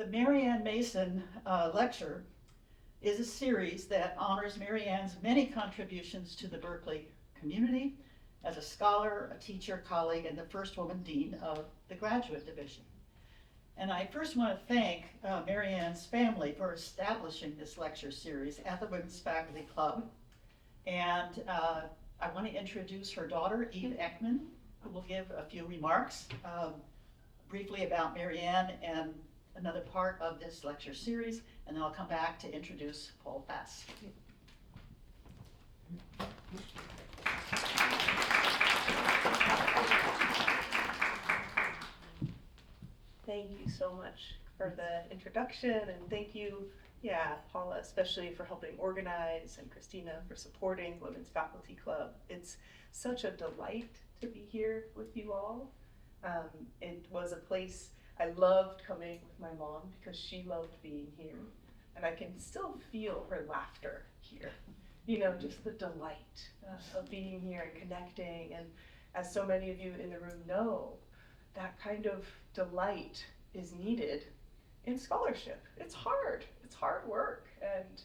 The Mary Ann Mason Lecture is a series that honors Mary Ann's many contributions to the Berkeley community as a scholar, a teacher, colleague, and the first woman dean of the graduate division. And I first want to thank Mary Ann's family for establishing this lecture series at the Women's Faculty Club. And I want to introduce her daughter, Eve Ekman, who will give a few remarks briefly about Mary Ann and another part of this lecture series, and then I'll come back to introduce Paul Fass. Thank you so much for the introduction, and thank you, Paula, especially for helping organize, and Christina for supporting Women's Faculty Club. It's such a delight to be here with you all. It was a place I loved coming with my mom because she loved being here, and I can still feel her laughter here. You know, just the delight of being here and connecting, and as so many of you in the room know, that kind of delight is needed in scholarship. It's hard work, and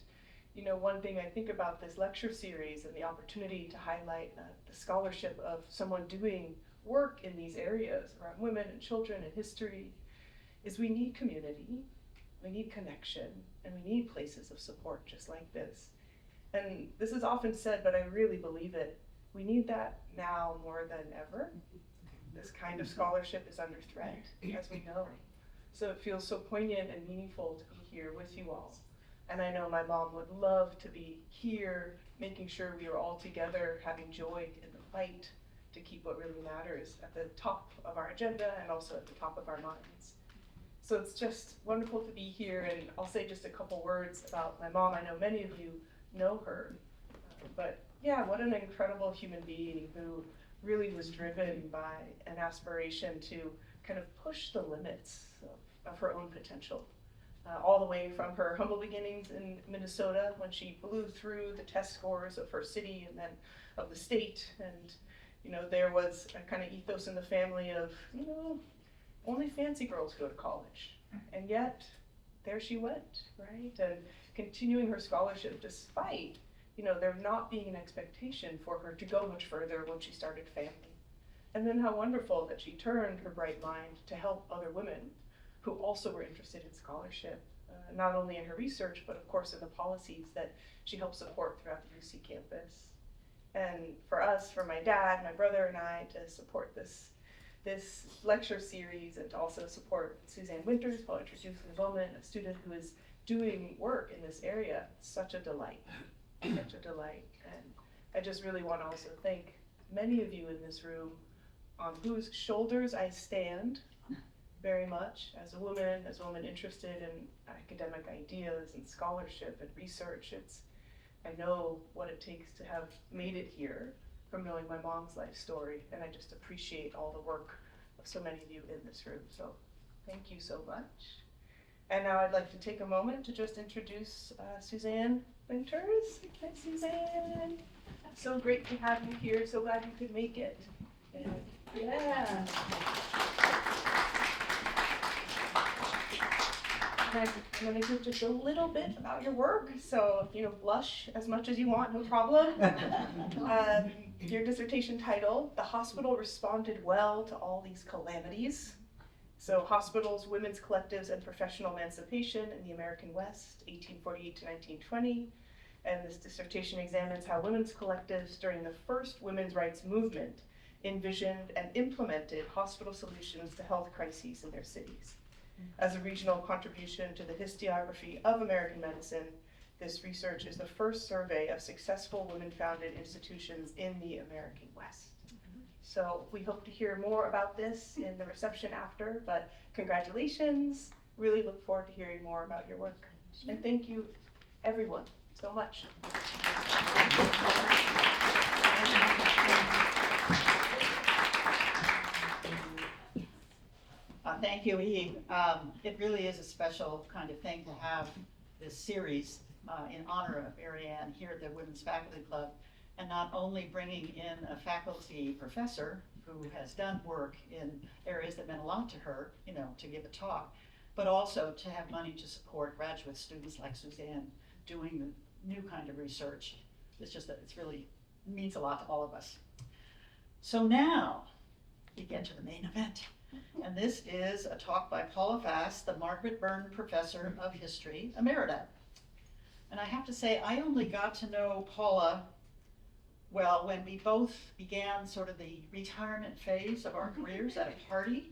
you know, one thing I think about this lecture series and the opportunity to highlight the scholarship of someone doing work in these areas around women and children and history is we need community, we need connection, and we need places of support just like this. And this is often said, but I really believe it. We need that now more than ever. This kind of scholarship is under threat, as we know. So it feels so poignant and meaningful to be here with you all. And I know my mom would love to be here, making sure we are all together, having joy in the fight to keep what really matters at the top of our agenda and also at the top of our minds. So it's just wonderful to be here, and I'll say just a couple words about my mom. I know many of you know her, but yeah, what an incredible human being who really was driven by an aspiration to kind of push the limits of her own potential. All the way from her humble beginnings in Minnesota when she blew through the test scores of her city and then of the state. And, you know, there was a kind of ethos in the family of, you know, only fancy girls go to college. And yet, there she went, right? And continuing her scholarship despite, you know, there not being an expectation for her to go much further when she started family. And then how wonderful that she turned her bright mind to help other women who also were interested in scholarship, not only in her research, but of course in the policies that she helped support throughout the UC campus. And for us, for my dad, my brother, and I to support this lecture series and to also support Suzanne Winters, who I'll introduce in a moment, a student who is doing work in this area. It's such a delight, such a delight. And I just really want to also thank many of you in this room on whose shoulders I stand very much as a woman interested in academic ideas and scholarship and research. I know what it takes to have made it here from knowing my mom's life story, and I just appreciate all the work of so many of you in this room. So thank you so much. And now I'd like to take a moment to just introduce Suzanne Winters. Hi, Suzanne. So great to have you here. So glad you could make it. Yeah. And I'm going to hear just a little bit about your work, so, you know, blush as much as you want, no problem. Your dissertation title, The Hospital Responded Well to All These Calamities. So, Hospitals, Women's Collectives, and Professional Emancipation in the American West, 1848 to 1920. And this dissertation examines how women's collectives during the first women's rights movement envisioned and implemented hospital solutions to health crises in their cities. As a regional contribution to the historiography of American medicine, this research is the first survey of successful women-founded institutions in the American West. So we hope to hear more about this in the reception after, but congratulations. Really look forward to hearing more about your work. And thank you, everyone, so much. Thank you, Eve. It really is a special kind of thing to have this series in honor of Mary Ann here at the Women's Faculty Club, and not only bringing in a faculty professor who has done work in areas that meant a lot to her, you know, to give a talk, but also to have money to support graduate students like Suzanne doing the new kind of research. It's just that it's really means a lot to all of us. So now we get to the main event. And this is a talk by Paula Fass, the Margaret Byrne Professor of History, Emerita. And I have to say, I only got to know Paula, well, when we both began sort of the retirement phase of our careers at a party.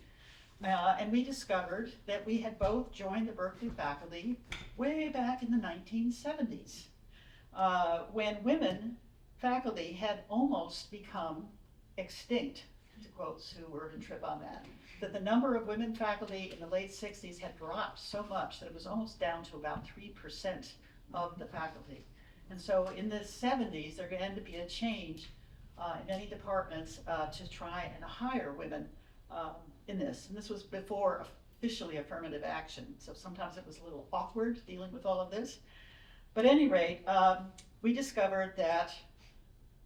And we discovered that we had both joined the Berkeley faculty way back in the 1970s, when women faculty had almost become extinct, to quote Sue Word and Tripp on that the number of women faculty in the late 60s had dropped so much that it was almost down to about 3% of the faculty. And so in the 70s, there began to be a change in many departments to try and hire women in this. And this was before officially affirmative action. So sometimes it was a little awkward dealing with all of this. But at any rate, we discovered that,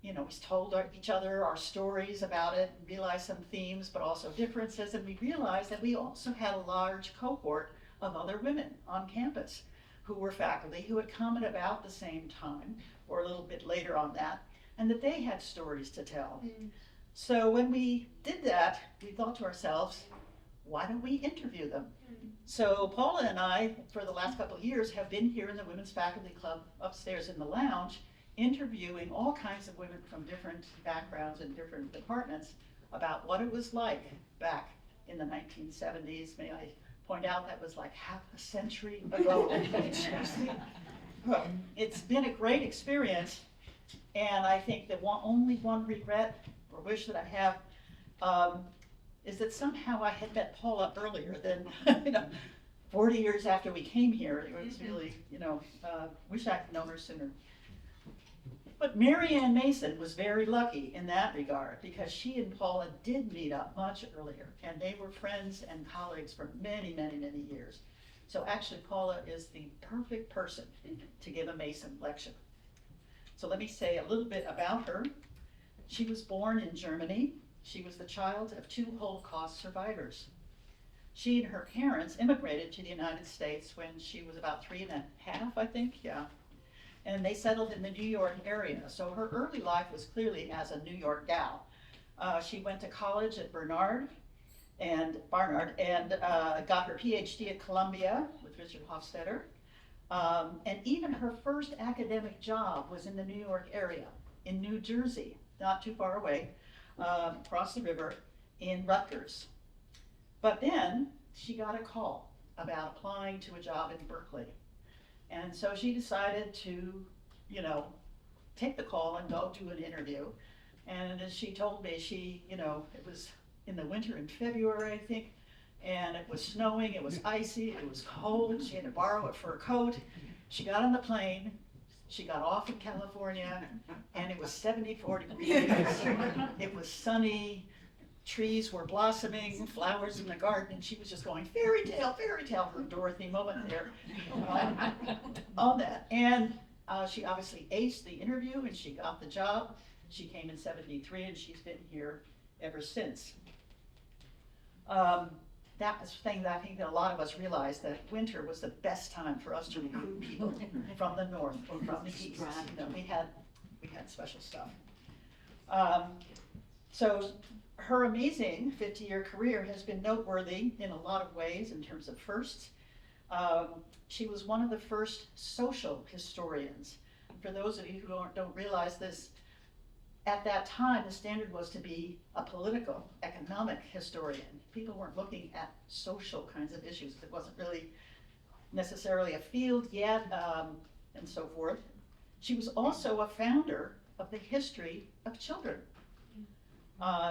we told each other our stories about it, and realized some themes, but also differences. And we realized that we also had a large cohort of other women on campus who were faculty who had come at about the same time, or a little bit later on that, and that they had stories to tell. So when we did that, we thought to ourselves, why don't we interview them? So Paula and I, for the last couple of years, have been here in the Women's Faculty Club upstairs in the lounge, interviewing all kinds of women from different backgrounds and different departments about what it was like back in the 1970s. May I point out that was like half a century ago. Well, it's been a great experience, and I think that only one regret or wish that I have is that somehow I had met Paula earlier than 40 years after we came here. It was really, wish I'd known her sooner. But Mary Ann Mason was very lucky in that regard, because she and Paula did meet up much earlier, and they were friends and colleagues for many, many, many years. So actually Paula is the perfect person to give a Mason lecture. So let me say a little bit about her. She was born in Germany. She was the child of 2 Holocaust survivors. She and her parents immigrated to the United States when she was about 3 and a half, I think, yeah. And they settled in the New York area. So her early life was clearly as a New York gal. She went to college at Barnard and got her PhD at Columbia with Richard Hofstadter. And even her first academic job was in the New York area, in New Jersey, not too far away, across the river in Rutgers. But then she got a call about applying to a job in Berkeley. And so she decided to, take the call and go do an interview. And as she told me, it was in the winter in February, I think, and it was snowing, it was icy, it was cold. She had to borrow a fur coat. She got on the plane. She got off in California, and it was 74 degrees. It was sunny. Trees were blossoming, flowers in the garden, and she was just going, fairy tale, her Dorothy moment there on that. And she obviously aced the interview, and she got the job. She came in 73, and she's been here ever since. That was the thing that I think that a lot of us realized, that winter was the best time for us to recruit people from the north or from the east. We had special stuff. So her amazing 50-year career has been noteworthy in a lot of ways in terms of firsts. She was one of the first social historians. For those of you who don't realize this, at that time, the standard was to be a political, economic historian. People weren't looking at social kinds of issues. It wasn't really necessarily a field yet, and so forth. She was also a founder of the History of Children.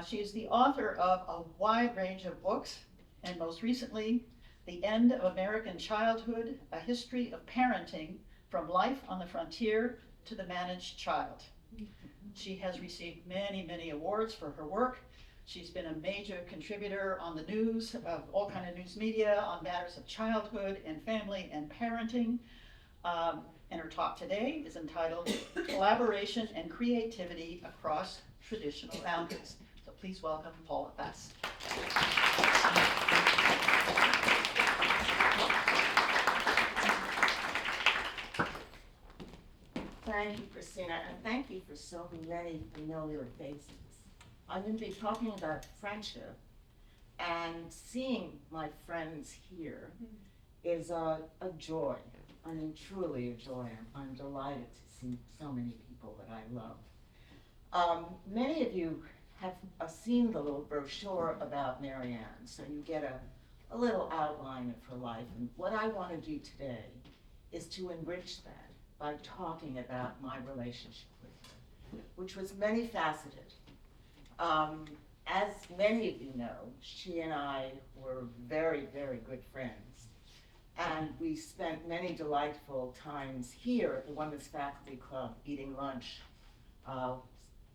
She is the author of a wide range of books, and most recently, The End of American Childhood, A History of Parenting from Life on the Frontier to the Managed Child. She has received many, many awards for her work. She's been a major contributor on the news, of all kinds of news media, on matters of childhood and family and parenting. And her talk today is entitled Collaboration and Creativity Across Traditional Boundaries. So please welcome Paula Fass. Thank you, Christina, and thank you for so many familiar faces. I'm going to be talking about friendship, and seeing my friends here is a joy. I mean, truly a joy. I'm delighted to see so many people that I love. Many of you have seen the little brochure about Mary Ann, so you get a little outline of her life. And what I want to do today is to enrich that by talking about my relationship with her, which was many faceted. As many of you know, she and I were very, very good friends. And we spent many delightful times here at the Women's Faculty Club eating lunch.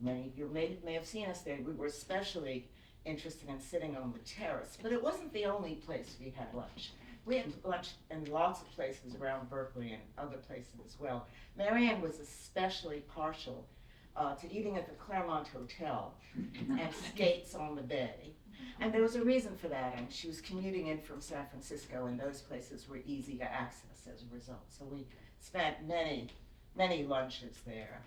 Many of you may have seen us there. We were especially interested in sitting on the terrace, but it wasn't the only place we had lunch. We had lunch in lots of places around Berkeley and other places as well. Mary Ann was especially partial to eating at the Claremont Hotel and skates on the bay. And there was a reason for that, and she was commuting in from San Francisco, and those places were easy to access as a result. So we spent many lunches there.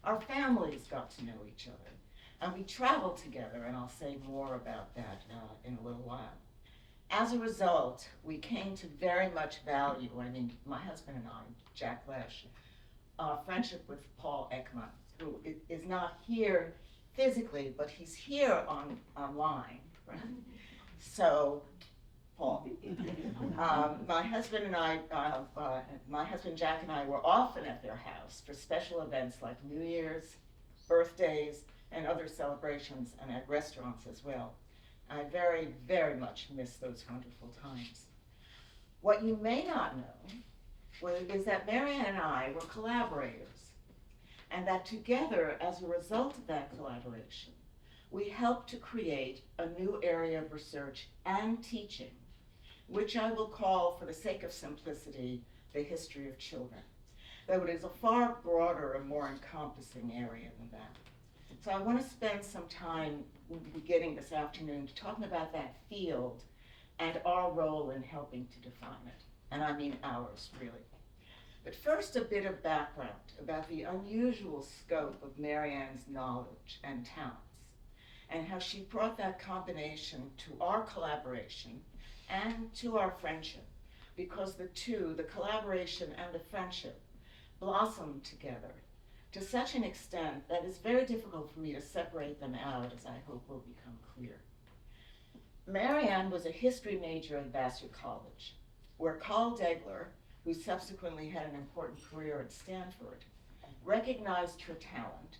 Our families got to know each other, and we traveled together, and I'll say more about that in a little while. As a result, we came to very much value, I mean, my husband and I, Jack Lesh, our friendship with Paul Ekman, who is not here physically, but he's here online, right? So, Paul, my husband Jack and I were often at their house for special events like New Year's, birthdays, and other celebrations, and at restaurants as well. I very, very much miss those wonderful times. What you may not know is that Mary Ann and I were collaborators, and that together, as a result of that collaboration, we helped to create a new area of research and teaching, which I will call, for the sake of simplicity, the history of children, though it is a far broader and more encompassing area than that. So I want to spend some time beginning this afternoon talking about that field and our role in helping to define it. And I mean ours, really. But first, a bit of background about the unusual scope of Mary Ann's knowledge and talents, and how she brought that combination to our collaboration and to our friendship, because the two, the collaboration and the friendship, blossomed together to such an extent that it's very difficult for me to separate them out, as I hope will become clear. Mary Ann was a history major at Vassar College, where Carl Degler, who subsequently had an important career at Stanford, recognized her talent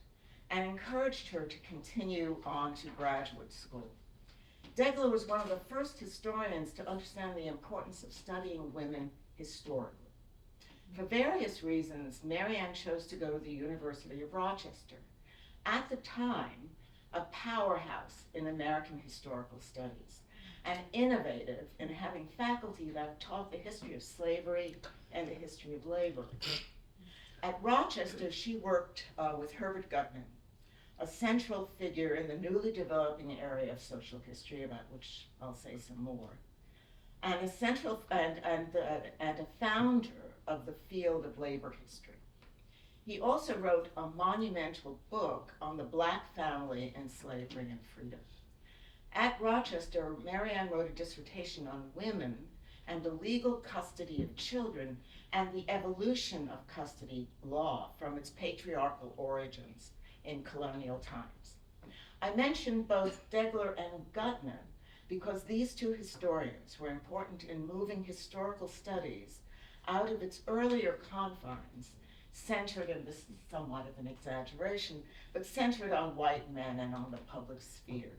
and encouraged her to continue on to graduate school. Degler was one of the first historians to understand the importance of studying women historically. For various reasons, Mary Ann chose to go to the University of Rochester, at the time a powerhouse in American historical studies, and innovative in having faculty that taught the history of slavery and the history of labor. At Rochester, she worked with Herbert Gutman, a central figure in the newly developing area of social history, about which I'll say some more, and a founder of the field of labor history. He also wrote a monumental book on the Black family and slavery and freedom. At Rochester, Mary Ann wrote a dissertation on women and the legal custody of children and the evolution of custody law from its patriarchal origins in colonial times. I mentioned both Degler and Gutman because these two historians were important in moving historical studies out of its earlier confines, centered, and this is somewhat of an exaggeration, but centered on white men and on the public sphere.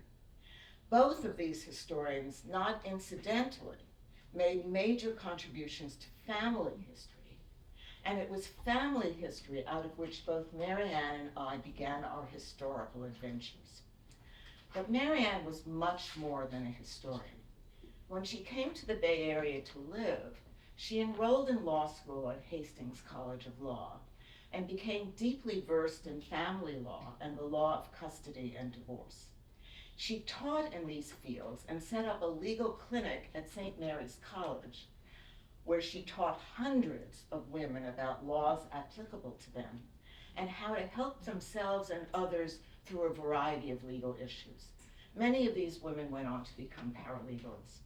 Both of these historians, not incidentally, made major contributions to family history, and it was family history out of which both Mary Ann and I began our historical adventures. But Mary Ann was much more than a historian. When she came to the Bay Area to live, she enrolled in law school at Hastings College of Law and became deeply versed in family law and the law of custody and divorce. She taught in these fields and set up a legal clinic at St. Mary's College, where she taught hundreds of women about laws applicable to them and how to help themselves and others through a variety of legal issues. Many of these women went on to become paralegals.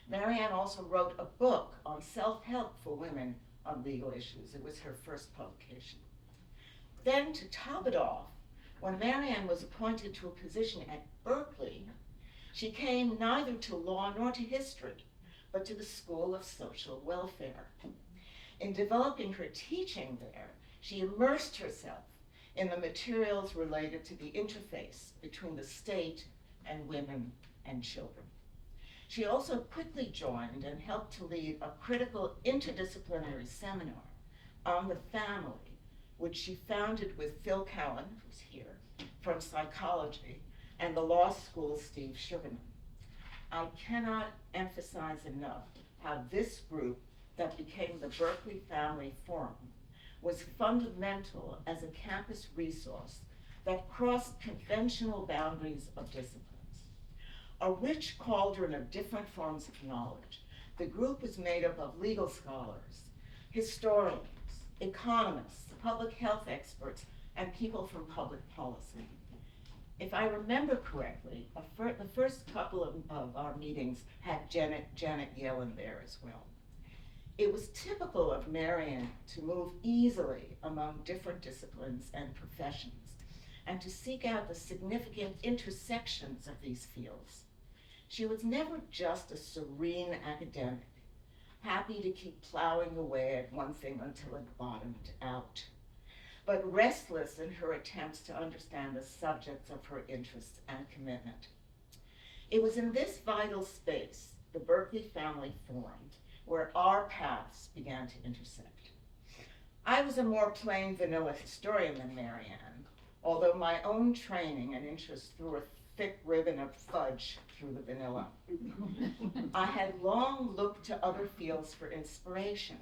Marianne also wrote a book on self-help for women on legal issues. It was her first publication. Then, to top it off, when Marianne was appointed to a position at Berkeley, she came neither to law nor to history, but to the School of Social Welfare. In developing her teaching there, she immersed herself in the materials related to the interface between the state and women and children. She also quickly joined and helped to lead a critical interdisciplinary seminar on the family, which she founded with Phil Cowan, who's here, from psychology, and the law school's Steve Sugarman. I cannot emphasize enough how this group that became the Berkeley Family Forum was fundamental as a campus resource that crossed conventional boundaries of disciplines. A rich cauldron of different forms of knowledge, the group was made up of legal scholars, historians, economists, public health experts, and people from public policy. If I remember correctly, the first couple of our meetings had Janet Yellen there as well. It was typical of Marianne to move easily among different disciplines and professions, and to seek out the significant intersections of these fields. She was never just a serene academic, happy to keep plowing away at one thing until it bottomed out, but restless in her attempts to understand the subjects of her interests and commitment. It was in this vital space, the Berkeley Family Forum, where our paths began to intersect. I was a more plain vanilla historian than Marianne, although my own training and interest threw a thick ribbon of fudge through the vanilla. I had long looked to other fields for inspiration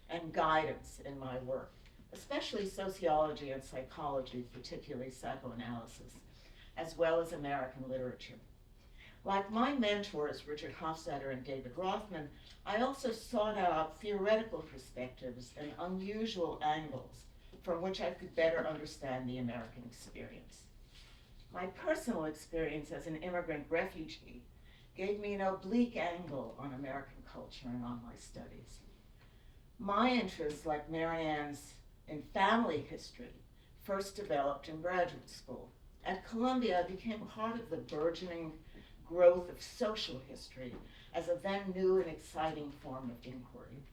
and guidance in my work, especially sociology and psychology, particularly psychoanalysis, as well as American literature. Like my mentors, Richard Hofstadter and David Rothman, I also sought out theoretical perspectives and unusual angles from which I could better understand the American experience. My personal experience as an immigrant refugee gave me an oblique angle on American culture and on my studies. My interests, like Marianne's in family history, first developed in graduate school. At Columbia, I became part of the burgeoning growth of social history as a then new and exciting form of inquiry.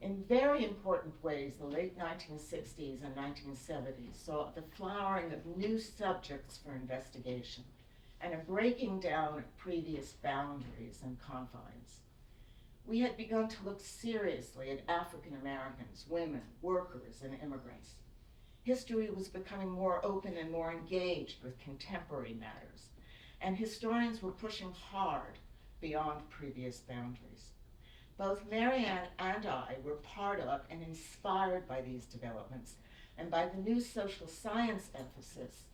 In very important ways, the late 1960s and 1970s saw the flowering of new subjects for investigation and a breaking down of previous boundaries and confines. We had begun to look seriously at African Americans, women, workers, and immigrants. History was becoming more open and more engaged with contemporary matters, and historians were pushing hard beyond previous boundaries. Both Marianne and I were part of and inspired by these developments and by the new social science emphasis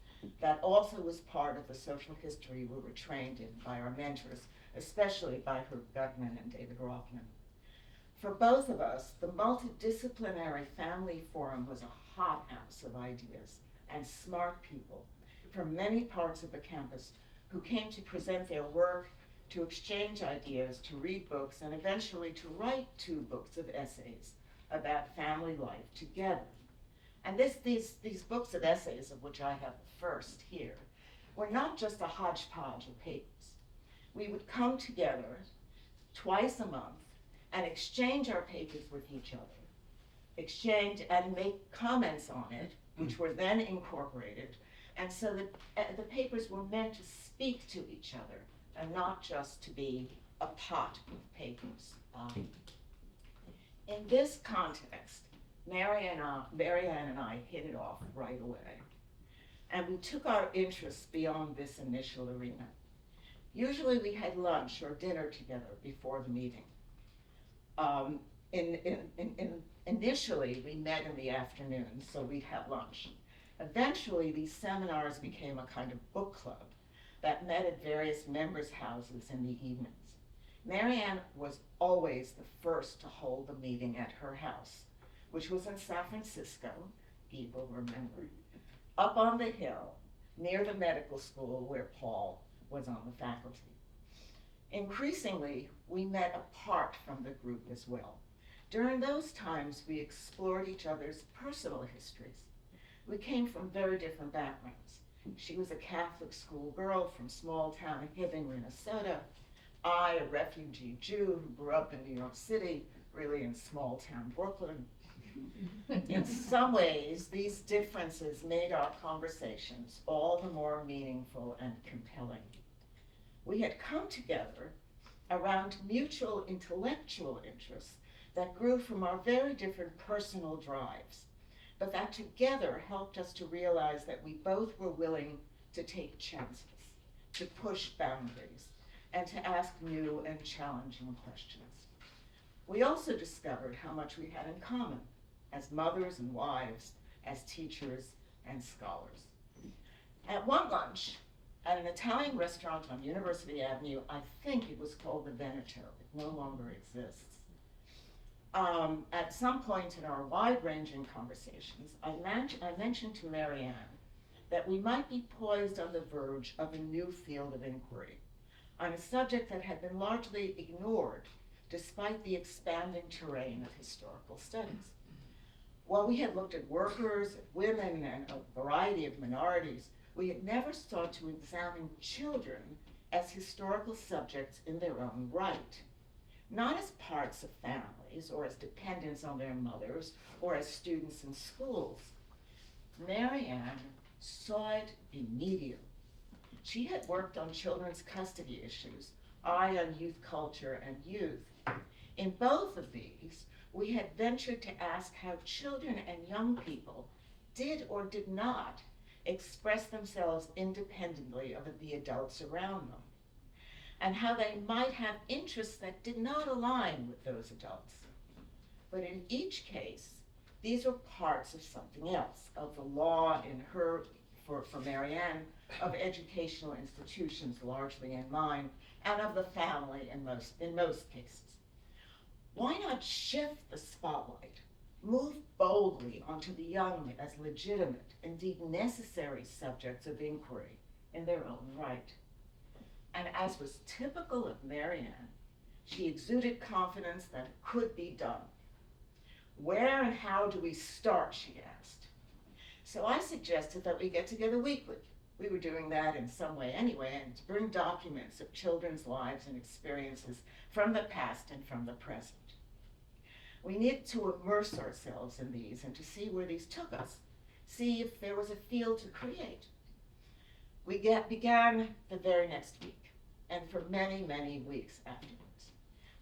that also was part of the social history we were trained in by our mentors, especially by Herb Gutman and David Rothman. For both of us, the multidisciplinary family forum was a hothouse of ideas and smart people from many parts of the campus who came to present their work, to exchange ideas, to read books, and eventually to write 2 books of essays about family life together. And these books of essays, of which I have the first here, were not just a hodgepodge of papers. We would come together twice a month and exchange our papers with each other, exchange and make comments on it, which were then incorporated, and so that the papers were meant to speak to each other and not just to be a pot of papers. In this context, Marianne and I hit it off right away, and we took our interests beyond this initial arena. Usually we had lunch or dinner together before the meeting. Initially, we met in the afternoon, so we'd have lunch. Eventually, these seminars became a kind of book club that met at various members' houses in the evenings. Marianne was always the first to hold the meeting at her house, which was in San Francisco, Eve will remember, up on the hill near the medical school where Paul was on the faculty. Increasingly, we met apart from the group as well. During those times, we explored each other's personal histories. We came from very different backgrounds. She was a Catholic schoolgirl from small town Hibbing, Minnesota. I, a refugee Jew who grew up in New York City, really in small town Brooklyn. In some ways, these differences made our conversations all the more meaningful and compelling. We had come together around mutual intellectual interests that grew from our very different personal drives, but that together helped us to realize that we both were willing to take chances, to push boundaries, and to ask new and challenging questions. We also discovered how much we had in common as mothers and wives, as teachers and scholars. At one lunch, at an Italian restaurant on University Avenue, I think it was called the Veneto, it no longer exists. At some point in our wide-ranging conversations, I mentioned to Marianne that we might be poised on the verge of a new field of inquiry on a subject that had been largely ignored despite the expanding terrain of historical studies. While we had looked at workers, at women, and a variety of minorities, we had never sought to examine children as historical subjects in their own right, not as parts of families or as dependents on their mothers or as students in schools. Marianne saw it immediately. She had worked on children's custody issues, I on youth culture and youth. In both of these, we had ventured to ask how children and young people did or did not express themselves independently of the adults around them, and how they might have interests that did not align with those adults. But in each case, these were parts of something else, of the law in her, for Marianne, of educational institutions, largely in mine, and of the family in most cases. Why not shift the spotlight, move boldly onto the young as legitimate, indeed necessary subjects of inquiry in their own right? And as was typical of Marianne, she exuded confidence that it could be done. Where and how do we start, she asked. So I suggested that we get together weekly. We were doing that in some way anyway, and to bring documents of children's lives and experiences from the past and from the present. We needed to immerse ourselves in these and to see where these took us, see if there was a field to create. We began the very next week, and for many, many weeks afterwards.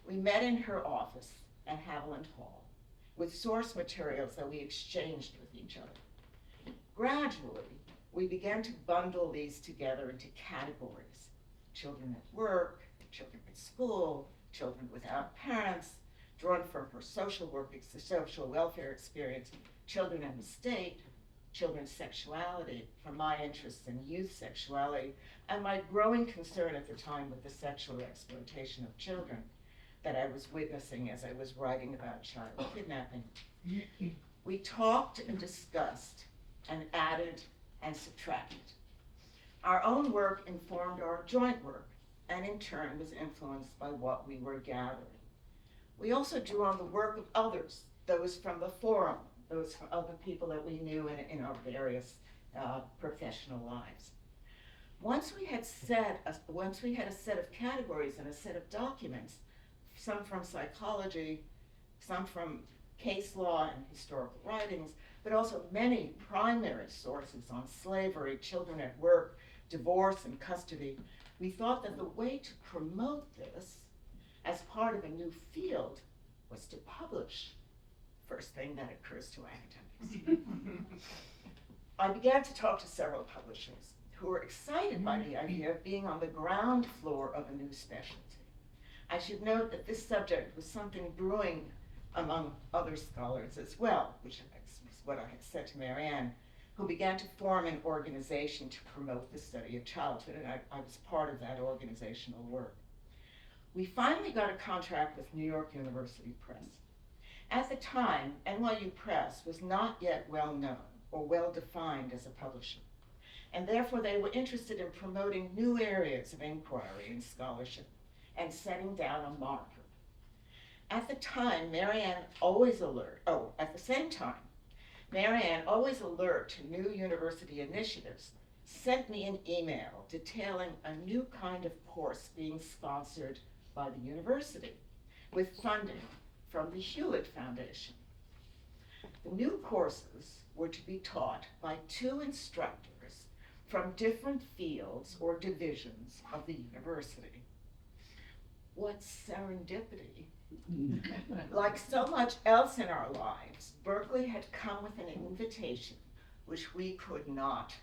We met in her office at Haviland Hall with source materials that we exchanged with each other. Gradually, we began to bundle these together into categories: children at work, children at school, children without parents, drawn from her social welfare experience, children in the state, children's sexuality, from my interests in youth sexuality, and my growing concern at the time with the sexual exploitation of children that I was witnessing as I was writing about child kidnapping. We talked and discussed and added and subtracted. Our own work informed our joint work, and in turn was influenced by what we were gathering. We also drew on the work of others, those from the forum, those from other people that we knew in our various professional lives. Once we had a set of categories and a set of documents, some from psychology, some from case law and historical writings, but also many primary sources on slavery, children at work, divorce and custody, we thought that the way to promote this as part of a new field was to publish. First thing that occurs to academics. I began to talk to several publishers who were excited by the idea of being on the ground floor of a new specialty. I should note that this subject was something brewing among other scholars as well, which is what I had said to Marianne, who began to form an organization to promote the study of childhood, and I was part of that organizational work. We finally got a contract with New York University Press. At the time, NYU Press was not yet well known, or well-defined as a publisher, and therefore they were interested in promoting new areas of inquiry and scholarship and setting down a marker. At the same time, Marianne, always alert to new university initiatives, sent me an email detailing a new kind of course being sponsored by the university with funding from the Hewlett Foundation. The new courses were to be taught by 2 instructors from different fields or divisions of the university. What serendipity! Like so much else in our lives, Berkeley had come with an invitation which we could not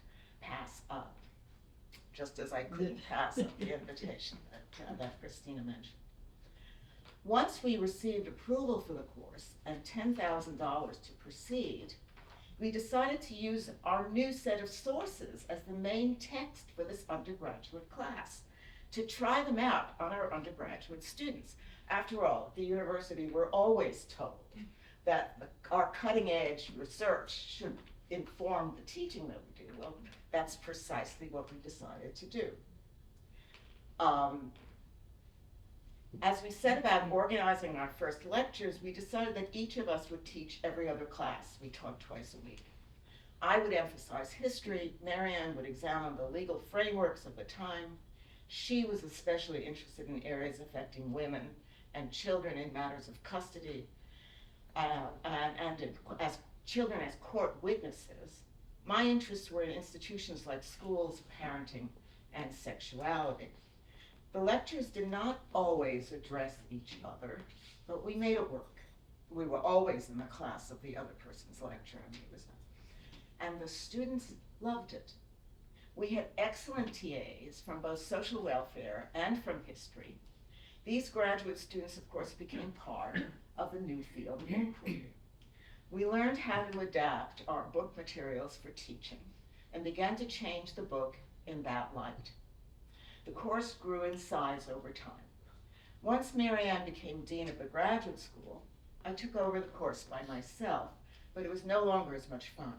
pass up, just as I couldn't pass up the invitation that Christina mentioned. Once we received approval for the course and $10,000 to proceed, we decided to use our new set of sources as the main text for this undergraduate class, to try them out on our undergraduate students. After all, at the university, we're always told that our cutting edge research should inform the teaching that we do. Well, that's precisely what we decided to do. As we set about organizing our first lectures, we decided that each of us would teach every other class. We taught twice a week. I would emphasize history, Marianne would examine the legal frameworks of the time. She was especially interested in areas affecting women and children in matters of custody, as children as court witnesses. My interests were in institutions like schools, parenting, and sexuality. The lectures did not always address each other, but we made it work. We were always in the class of the other person's lecture, and the students loved it. We had excellent TAs from both social welfare and from history. These graduate students, of course, became part of the new field of inquiry. We learned how to adapt our book materials for teaching and began to change the book in that light. The course grew in size over time. Once Marianne became dean of the graduate school, I took over the course by myself, but it was no longer as much fun.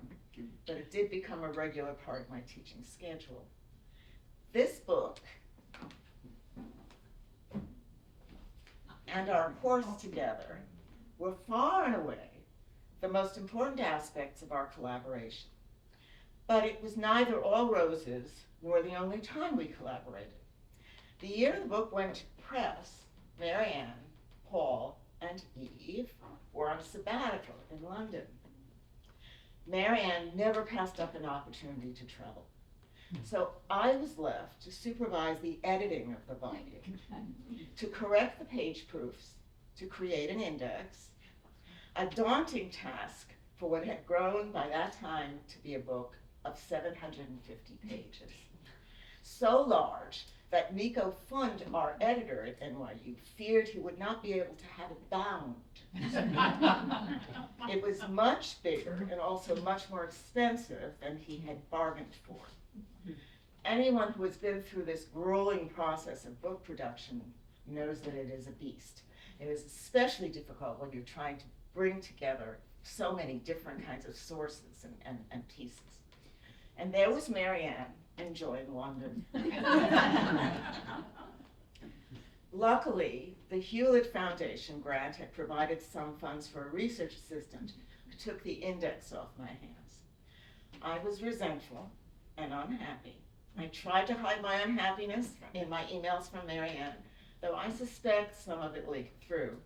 But it did become a regular part of my teaching schedule. This book and our course together were far and away the most important aspects of our collaboration. But it was neither all roses nor the only time we collaborated. The year the book went to press, Marianne, Paul, and Eve were on a sabbatical in London. Marianne never passed up an opportunity to travel. So I was left to supervise the editing of the binding, to correct the page proofs, to create an index, a daunting task for what had grown by that time to be a book of 750 pages. So large that Nico Fund, our editor at NYU, feared he would not be able to have it bound. It was much bigger and also much more expensive than he had bargained for. Anyone who has been through this grueling process of book production knows that it is a beast. It is especially difficult when you're trying to bring together so many different kinds of sources and pieces. And there was Marianne enjoying London. Luckily, the Hewlett Foundation grant had provided some funds for a research assistant who took the index off my hands. I was resentful and unhappy. I tried to hide my unhappiness in my emails from Marianne, though I suspect some of it leaked through.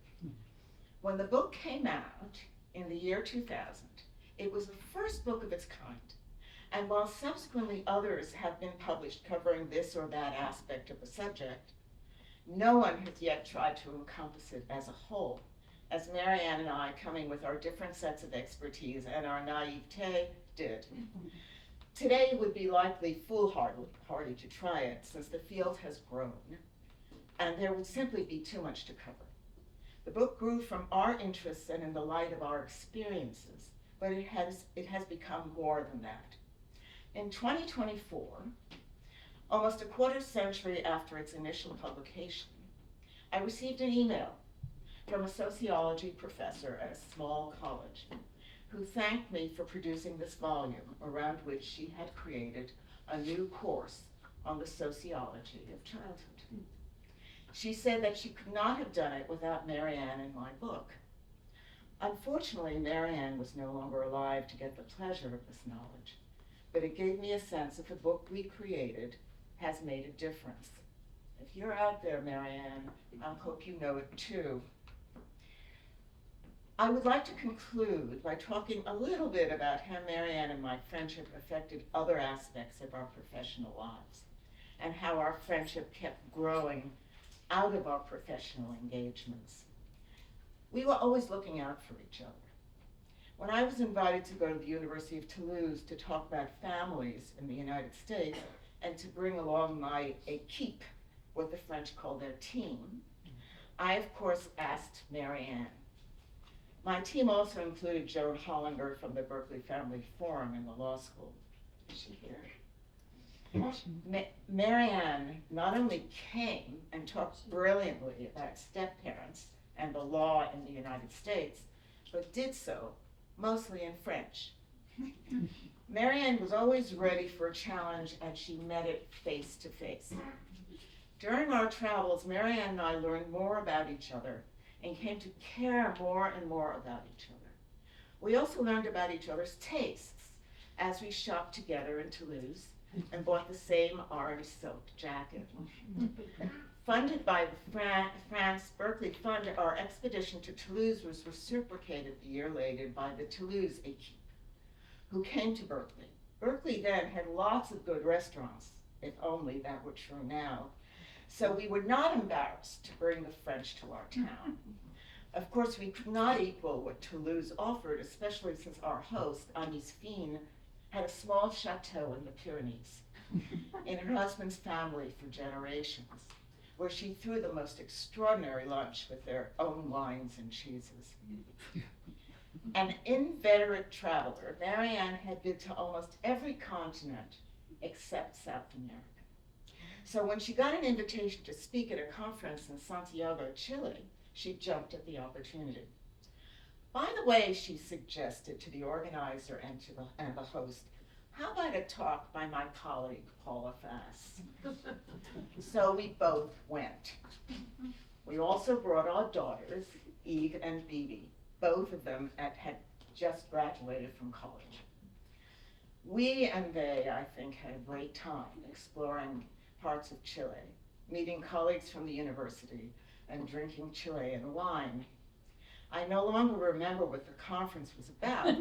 When the book came out in the year 2000, it was the first book of its kind. And while subsequently others have been published covering this or that aspect of the subject, no one has yet tried to encompass it as a whole, as Marianne and I, coming with our different sets of expertise and our naivete, did. Today would be likely foolhardy to try it, since the field has grown, and there would simply be too much to cover. The book grew from our interests and in the light of our experiences, but it has become more than that. In 2024, almost a quarter century after its initial publication, I received an email from a sociology professor at a small college who thanked me for producing this volume around which she had created a new course on the sociology of childhood. She said that she could not have done it without Marianne and my book. Unfortunately, Marianne was no longer alive to get the pleasure of this knowledge, but it gave me a sense that the book we created has made a difference. If you're out there, Marianne, I hope you know it too. I would like to conclude by talking a little bit about how Marianne and my friendship affected other aspects of our professional lives, and how our friendship kept growing out of our professional engagements. We were always looking out for each other. When I was invited to go to the University of Toulouse to talk about families in the United States and to bring along my équipe, what the French call their team, I of course asked Marianne. My team also included Joan Hollander from the Berkeley Family Forum in the law school. Is she here? Marianne not only came and talked brilliantly about step-parents and the law in the United States, but did so mostly in French. Marianne was always ready for a challenge, and she met it face to face. During our travels, Marianne and I learned more about each other and came to care more and more about each other. We also learned about each other's tastes as we shopped together in Toulouse and bought the same orange silk jacket. Funded by the France Berkeley Fund, our expedition to Toulouse was reciprocated the year later by the Toulouse équipe, who came to Berkeley. Berkeley then had lots of good restaurants, if only that were true now. So we were not embarrassed to bring the French to our town. Of course, we could not equal what Toulouse offered, especially since our host, Agnès Fine, had a small chateau in the Pyrenees, in her husband's family for generations, where she threw the most extraordinary lunch with their own wines and cheeses. An inveterate traveler, Marianne had been to almost every continent except South America. So when she got an invitation to speak at a conference in Santiago, Chile, she jumped at the opportunity. By the way, she suggested to the organizer and to the host, how about a talk by my colleague, Paula Fass? So we both went. We also brought our daughters, Eve and Bibi. Both of them had just graduated from college. We and they, I think, had a great time exploring parts of Chile, meeting colleagues from the university, and drinking Chilean wine. I no longer remember what the conference was about,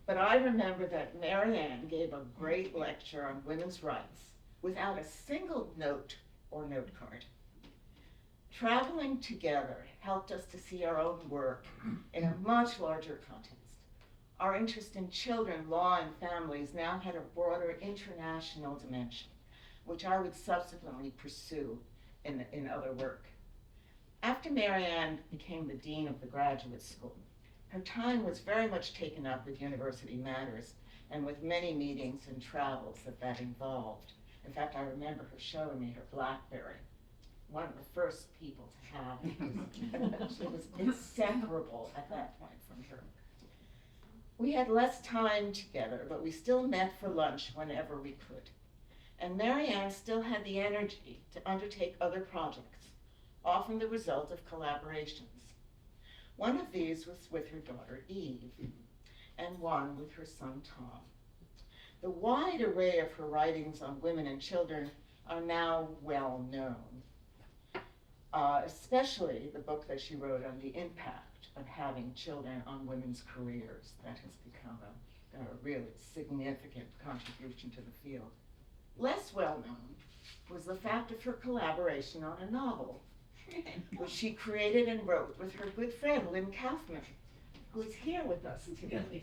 but I remember that Marianne gave a great lecture on women's rights without a single note or note card. Traveling together helped us to see our own work in a much larger context. Our interest in children, law, and families now had a broader international dimension, which I would subsequently pursue in other work. After Marianne became the dean of the graduate school, her time was very much taken up with university matters and with many meetings and travels that involved. In fact, I remember her showing me her BlackBerry, one of the first people to have. She was inseparable at that point from her. We had less time together, but we still met for lunch whenever we could. And Marianne still had the energy to undertake other projects, often the result of collaborations. One of these was with her daughter Eve, and one with her son Tom. The wide array of her writings on women and children are now well known, especially the book that she wrote on the impact of having children on women's careers. That has become a really significant contribution to the field. Less well known was the fact of her collaboration on a novel, which she created and wrote with her good friend Lynn Kaufman, who is here with us today.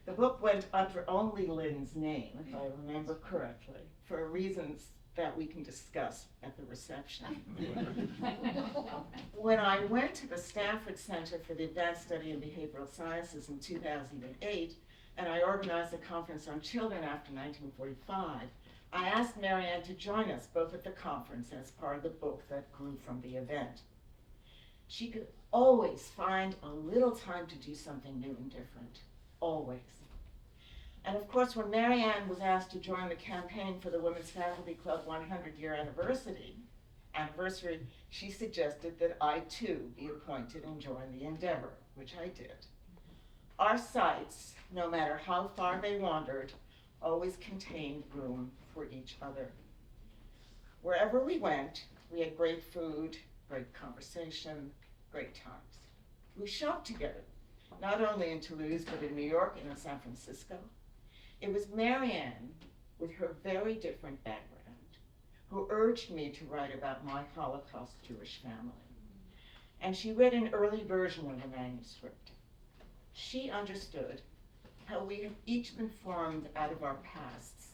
The book went under only Lynn's name, if I remember correctly, for reasons that we can discuss at the reception. When I went to the Stanford Center for the Advanced Study in Behavioral Sciences in 2008, and I organized a conference on children after 1945, I asked Marianne to join us both at the conference and as part of the book that grew from the event. She could always find a little time to do something new and different. Always. And of course, when Marianne was asked to join the campaign for the Women's Faculty Club 100-year anniversary, she suggested that I too be appointed and join the endeavor, which I did. Our sites, no matter how far they wandered, always contained room for each other. Wherever we went, we had great food, great conversation, great times. We shopped together, not only in Toulouse, but in New York and in San Francisco. It was Marianne, with her very different background, who urged me to write about my Holocaust Jewish family. And she read an early version of the manuscript. She understood how we have each been formed out of our pasts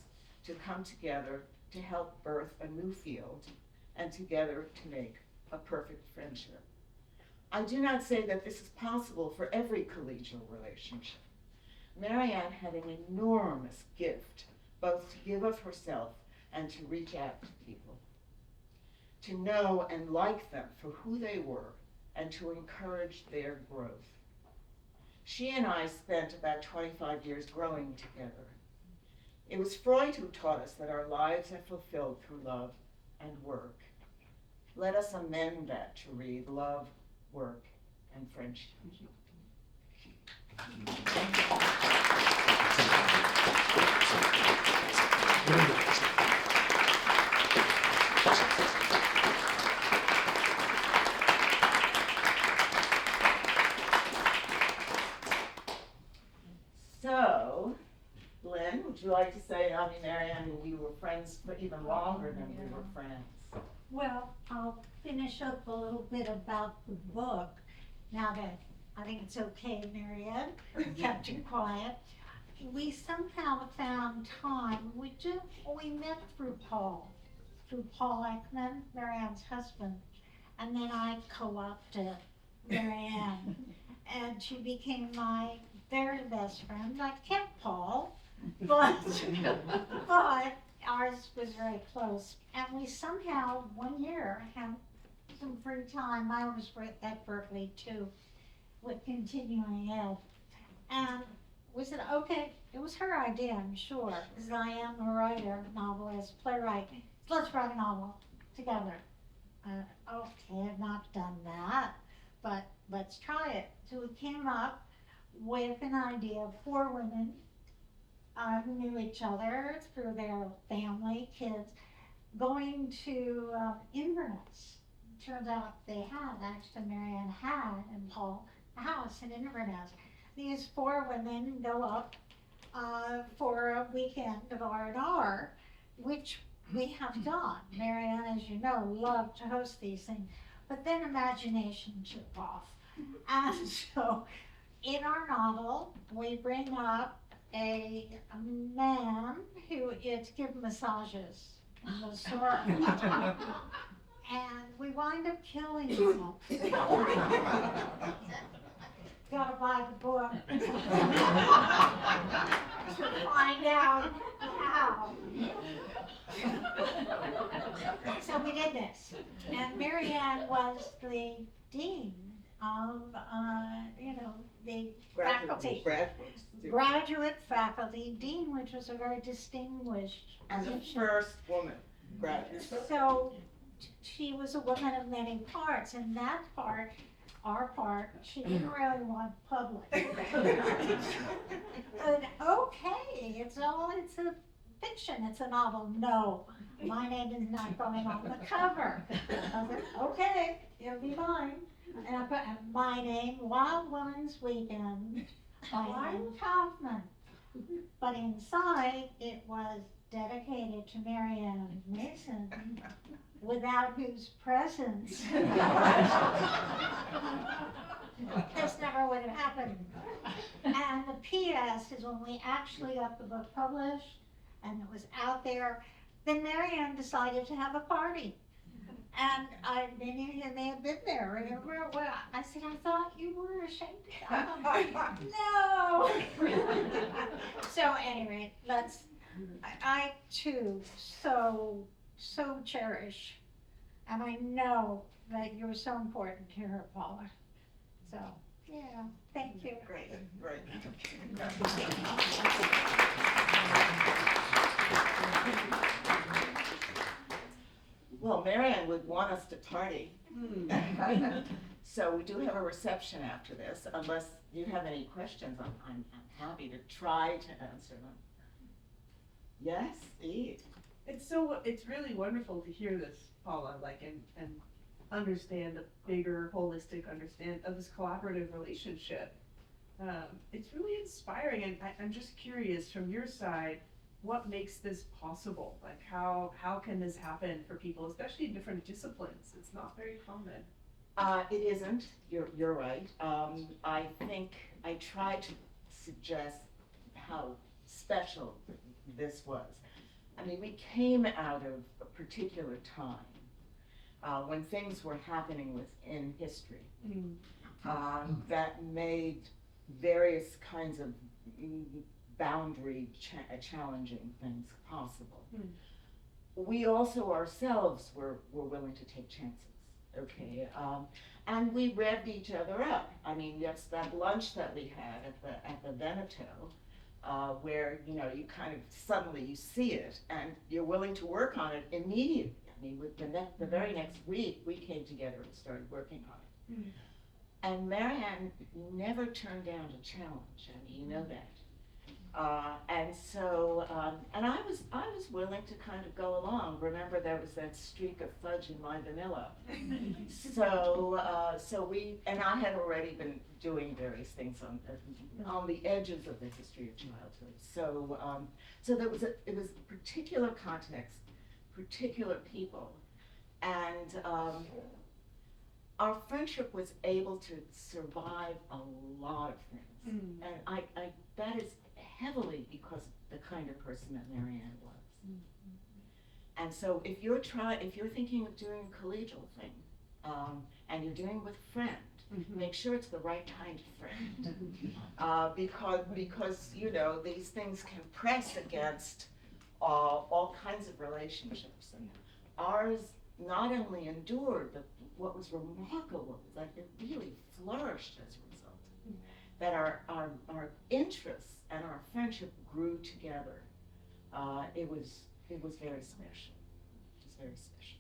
to come together to help birth a new field and together to make a perfect friendship. I do not say that this is possible for every collegial relationship. Marianne had an enormous gift, both to give of herself and to reach out to people, to know and like them for who they were and to encourage their growth. She and I spent about 25 years growing together. It was Freud who taught us that our lives are fulfilled through love and work. Let us amend that to read love, work, and friendship. So, Lynn, would you like to say, Marianne, we were friends for even longer than we were friends? Well, I'll finish up a little bit about the book, now that I think it's okay, Marianne kept you quiet. We somehow found time, we met through Paul Ekman, Marianne's husband, and then I co-opted Marianne, and she became my very best friend. I kept Paul, but ours was very close. And we somehow, one year, had some free time. I was at Berkeley too, with continuing ed. And we said, okay, it was her idea, I'm sure, because I am a writer, novelist, playwright. So let's write a novel together. Okay, I've not done that, but let's try it. So we came up with an idea of 4 women who knew each other through their family, kids, going to Inverness. Turns out they had, actually Marianne had, and Paul, a house in Inverness. These 4 women go up for a weekend of R&R, which we have done. Marianne, as you know, loved to host these things. But then imagination took off. And so in our novel, we bring up a man who is give massages in the store. And we wind up killing him. Gotta buy the book to find out how. So we did this, and Marianne was the dean of, the faculty. Graduate faculty dean, which was a very distinguished And the position. first woman graduate. So she was a woman of many parts, and that part, our part, she didn't really want public. But okay, it's a fiction, it's a novel. No, my name is not going on the cover. I said, okay, it'll be mine. And I put my name, Wild Woman's Weekend, by Anne Kaufman. But inside, it was dedicated to Marianne Mason, without whose presence this never would have happened. And the PS is when we actually got the book published and it was out there, then Marianne decided to have a party. And many of you may have been there. Remember? Well, I said, I thought you were ashamed to come. No. So anyway, I too so cherish, and I know that you're so important to her, Paula. So, yeah, thank you. Great, great. Well, Marianne would want us to party. So we do have a reception after this, unless you have any questions, I'm happy to try to answer them. Yes, Eve? It's really wonderful to hear this, Paula, like, and understand a bigger holistic understand of this collaborative relationship. It's really inspiring, and I'm just curious from your side, what makes this possible? Like, how can this happen for people, especially in different disciplines? It's not very common. It isn't, you're right. I think I tried to suggest how special this was. I mean, we came out of a particular time when things were happening within history that made various kinds of boundary challenging things possible. We also ourselves were willing to take chances. Okay, and we revved each other up. I mean, that's that lunch that we had at the Veneto, where you know you kind of suddenly you see it and you're willing to work on it immediately. I mean, with the very next week we came together and started working on it. And Marianne never turned down a challenge. I mean, you know that. And so, and I was willing to kind of go along. Remember, there was that streak of fudge in my vanilla. So we, and I had already been doing various things on the edges of the history of childhood. So there was it was a particular context, particular people, and our friendship was able to survive a lot of things. And I that is heavily because of the kind of person that Marianne was. And so if you're thinking of doing a collegial thing, and you're doing it with a friend, make sure it's the right kind of friend. Because you know, these things can press against all kinds of relationships. And ours not only endured, but what was remarkable was that it really flourished as a result. That our interests and our friendship grew together. It was very special. It was very special.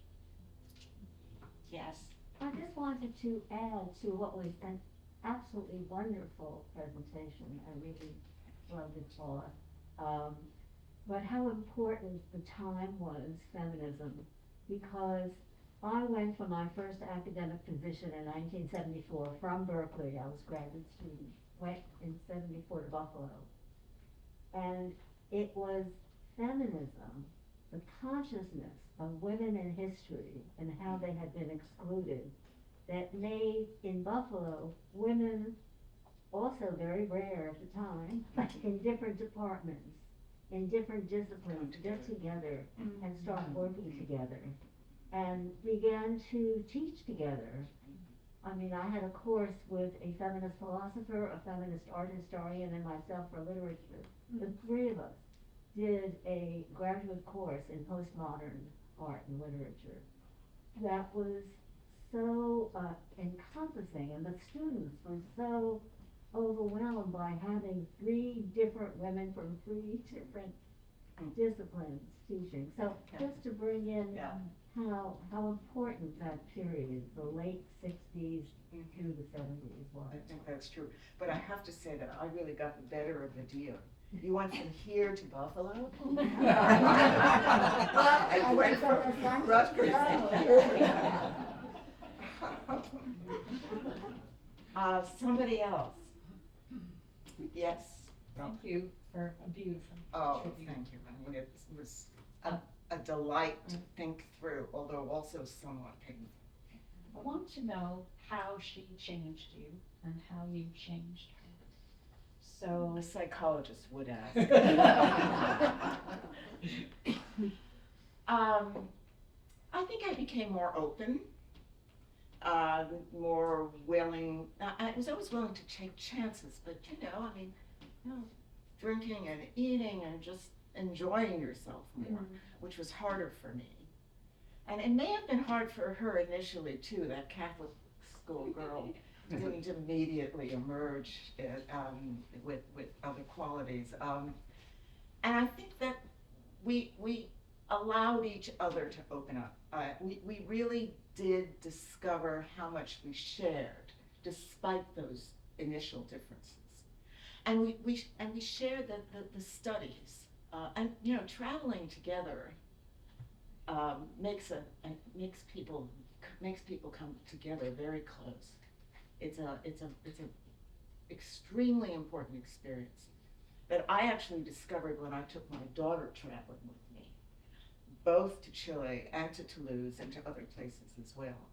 Yes. I just wanted to add to what was an absolutely wonderful presentation. I really loved it, Paula. But how important the time was, feminism, because I went for my first academic position in 1974 from Berkeley. I was a graduate student, went in 74 to Buffalo. And it was feminism, the consciousness of women in history and how they had been excluded, that made in Buffalo women, also very rare at the time, in different departments, in different disciplines, get together and start working together and began to teach together. I mean, I had a course with a feminist philosopher, a feminist art historian, and myself for literature. The three of us did a graduate course in postmodern art and literature that was so encompassing, and the students were so overwhelmed by having three different women from three different disciplines teaching. So just to bring in how important that period, the late 60s through the 70s was. I think that's true. But I have to say that I really got the better of the deal. You went from here to Buffalo? I went from Rutgers. Somebody else? Yes? Thank you for a beautiful Oh, tribute. thank you. I mean, it was a delight to think through, although also somewhat painful. I want to know how she changed you and how you changed her. So, A psychologist would ask. I think I became more open, more willing. I was always willing to take chances, but drinking and eating and just enjoying yourself more, which was harder for me. And it may have been hard for her initially too, that Catholic school girl. didn't immediately emerge with other qualities. And I think that we allowed each other to open up. We really did discover how much we shared, despite those initial differences. And we shared the studies, and traveling together makes people come together very close. It's a extremely important experience that I actually discovered when I took my daughter traveling with me, both to Chile and to Toulouse and to other places as well.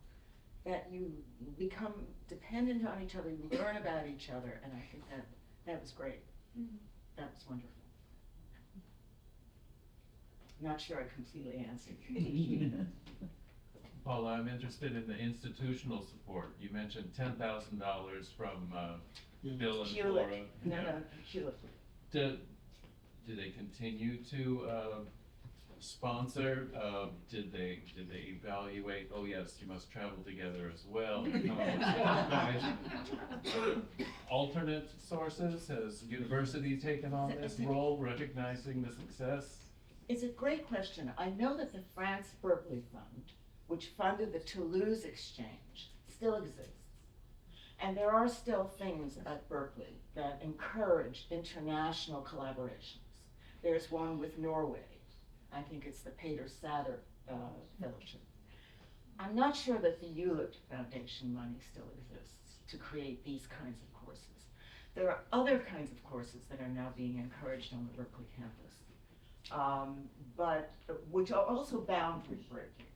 That you become dependent on each other, you learn about each other, and I think that was great. That was wonderful. Not sure I completely answered. Paula, I'm interested in the institutional support. You mentioned $10,000 from Bill and Hewlett. Laura. No, Hewlett. Do they continue to sponsor? Did they evaluate? Oh yes, you must travel together as well. Alternate sources? Has university taken on this role, recognizing the success? It's a great question. I know that the France Berkeley Fund, which funded the Toulouse Exchange, still exists. And there are still things at Berkeley that encourage international collaborations. There's one with Norway. I think it's the Peter Satter Fellowship. I'm not sure that the Hewlett Foundation money still exists to create these kinds of courses. There are other kinds of courses that are now being encouraged on the Berkeley campus, but which are also boundary breaking.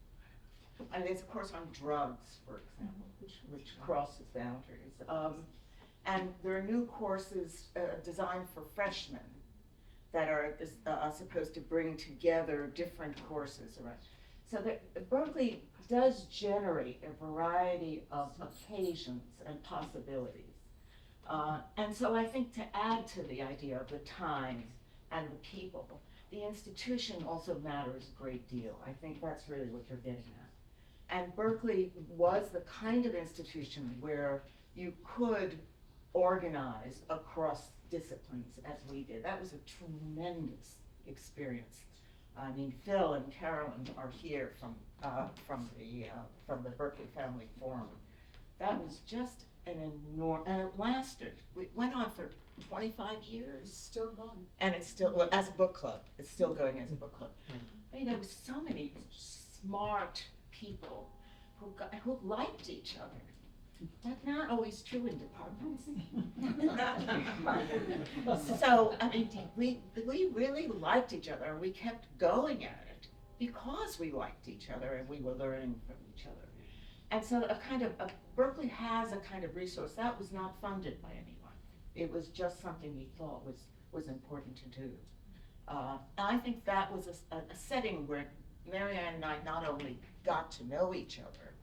And there's a course on drugs, for example, which crosses boundaries. And there are new courses designed for freshmen that are supposed to bring together different courses around. So Berkeley does generate a variety of occasions and possibilities. And so I think to add to the idea of the time and the people, the institution also matters a great deal. I think that's really what you're getting at. And Berkeley was the kind of institution where you could organize across disciplines as we did. That was a tremendous experience. I mean, Phil and Carolyn are here from the Berkeley Family Forum. That was just an enormous, and it lasted. It went on for 25 years. Still going. And it's still, well, as a book club, it's still going as a book club. I mean, there was so many smart people who liked each other. That's not always true in departments. So, I mean, we really liked each other, and we kept going at it because we liked each other and we were learning from each other. And so Berkeley has a kind of resource that was not funded by anyone. It was just something we thought was important to do. And I think that was a setting where Marianne and I not only got to know each other,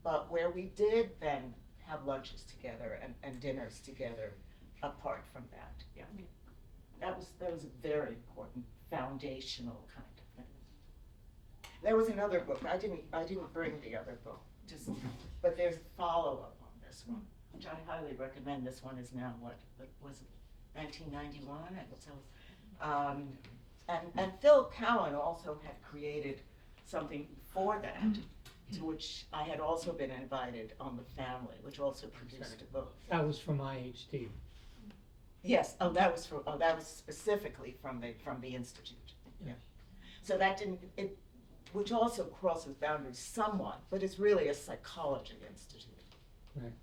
but where we did then have lunches together and dinners together apart from that. Yeah. That was a very important foundational kind of thing. There was another book. I didn't bring the other book, but there's a follow-up on this one, which I highly recommend. This one is now what was it, 1991? And Phil Cowan also had created something before that, to which I had also been invited on The Family, which also produced a book. That was from IHT. Yes. That was specifically from the institute. Yeah. So that which also crosses boundaries somewhat, but it's really a psychology institute. Right.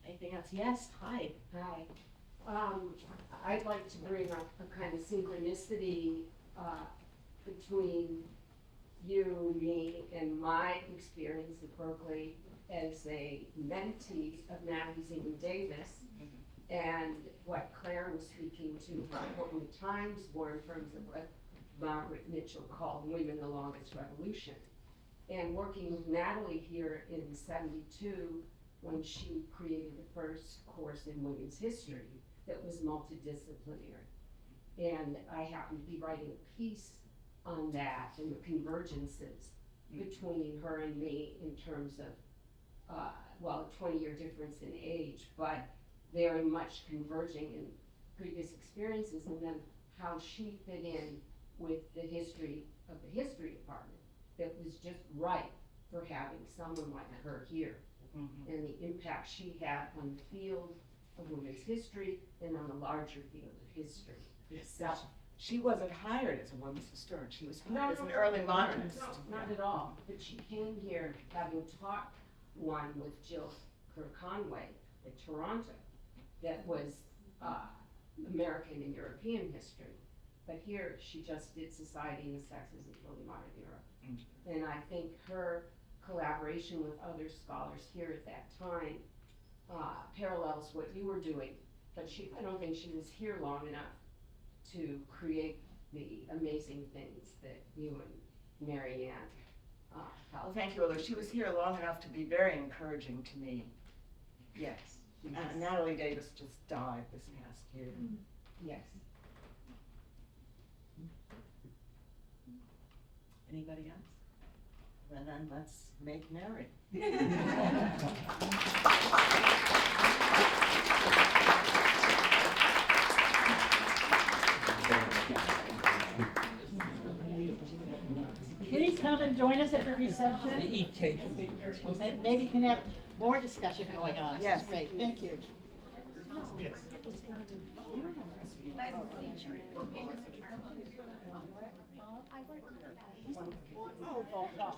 Anything else? Yes. Hi. Hi. I'd like to bring up a kind of synchronicity between you, me, and my experience at Berkeley as a mentee of Natalie Zeman Davis, and what Claire was speaking to about what the times were in terms of what Margaret Mitchell called Women the Longest Revolution. And working with Natalie here in '72, when she created the first course in women's history that was multidisciplinary. And I happened to be writing a piece on that and the convergences between her and me in terms of well, a 20-year difference in age, but very much converging in previous experiences, and then how she fit in with the history of the history department that was just right for having someone like her here, and the impact she had on the field of women's history and on the larger field of history. Now, she wasn't hired as a women's historian, she was hired as an early modernist. No, not at all, but she came here having taught one with Jill Kerr-Conway at Toronto that was American and European history. But here, she just did society and the sexes in early modern Europe. And I think her collaboration with other scholars here at that time parallels what you were doing. But I don't think she was here long enough to create the amazing things that you and Mary Ann Well, helped. thank you, although she was here long enough to be very encouraging to me. Yes. Natalie Davis just died this past year. Yes. Anybody else? Well, then let's make merry. Please come and join us at the reception. Eat cake. And maybe you can have more discussion going on. This is Yes. Great, thank you. Oh, gosh.